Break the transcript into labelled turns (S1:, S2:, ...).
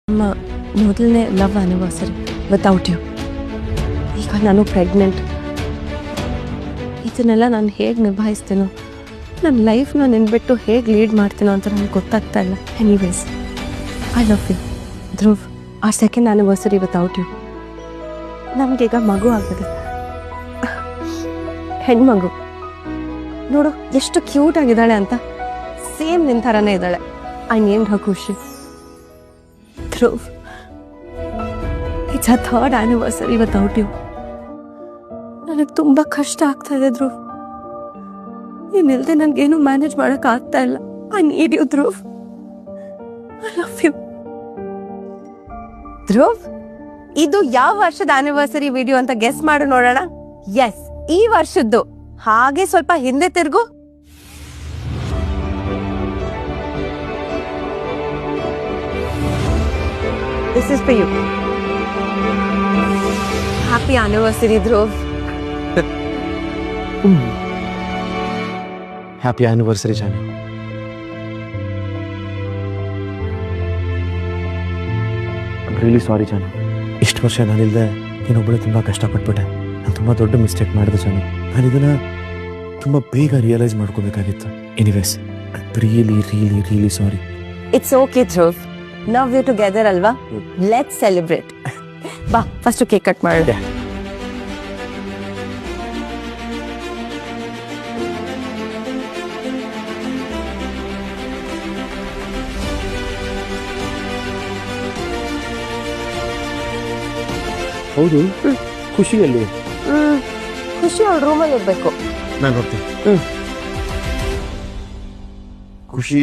S1: ನಮ್ಮ ಮೊದಲನೇ love anniversary without you. ಈಗ ನಾನು ಪ್ರೆಗ್ನೆಂಟ್. ಇದನ್ನೆಲ್ಲ ನಾನು ಹೇಗೆ ನಿಭಾಯಿಸ್ತೀನೋ, ನನ್ನ ಲೈಫ್ನ ನೆನ್ಬಿಟ್ಟು ಹೇಗೆ ಲೀಡ್ ಮಾಡ್ತೀನೋ ಅಂತ ನನಗೆ ಗೊತ್ತಾಗ್ತಾ ಇಲ್ಲ. Anyways, I love you Dhruv. ಆ ಸೆಕೆಂಡ್ ಆ್ಯನಿವರ್ಸರಿ ವಿತೌಟ್ ಯು. ನಮಗೀಗ ಮಗು ಆಗಿದೆ, ಹೆಣ್ಮಗು. ನೋಡು ಎಷ್ಟು ಕ್ಯೂಟ್ ಆಗಿದ್ದಾಳೆ ಅಂತ. ಸೇಮ್ ನಿನ್ನ ಥರನೇ ಇದ್ದಾಳೆ. I named her Khushi. Dhruv, it's a third anniversary without you. ನನಗೆ ತುಂಬ ಕಷ್ಟ ಆಗ್ತಾ ಇದೆ ಧ್ರುವ್. ನೀನಿಲ್ಲದೆ ನನಗೇನು ಮ್ಯಾನೇಜ್ ಮಾಡೋಕೆ ಆಗ್ತಾ ಇಲ್ಲ. I need you Dhruv. I love you. Dhruv, ಇದು ಯಾವ ವರ್ಷದ ಆನಿವರ್ಸರಿ ವಿಡಿಯೋ ಅಂತ ಗೆಸ್ ಮಾಡು ನೋಡೋಣ. ಎಸ್, ಈ ವರ್ಷದ್ದು. ಹಾಗೆ ಸ್ವಲ್ಪ ಹಿಂದೆ ತಿರುಗು. This is for you. Happy anniversary, Dhruv.
S2: Happy anniversary, Janu. I'm really sorry, Janu. ಇಷ್ಟು ವರ್ಷ ನಾನಿಲ್ಲದೆ ನೀನೊಬ್ಬಳು ತುಂಬ ಕಷ್ಟಪಟ್ಬಿಟ್ಟೆ. ನಾನು ತುಂಬ ದೊಡ್ಡ ಮಿಸ್ಟೇಕ್ ಮಾಡಿದೆ ಜಾನು. ನಾನು ಇದನ್ನು ತುಂಬ ಬೇಗ ರಿಯಲೈಸ್ ಮಾಡ್ಕೋಬೇಕಾಗಿತ್ತು. Anyways, really sorry.
S1: It's okay, Dhruv. Now we're together, ಅಲ್ವಾ? Let's celebrate. ಬಾ, ಫಸ್ಟ್ ಕೇಕ್ ಕಟ್ ಮಾಡೋಣ.
S2: ಹೌದು, ಖುಷಿಯಲ್ಲಿ
S1: ಖುಷಿ ಅವಳ ರೂಮಲ್ಲಿ ಇರ್ಬೇಕು.
S2: ನಾನು ನೋಡ್ತೀನಿ. ಖುಷಿ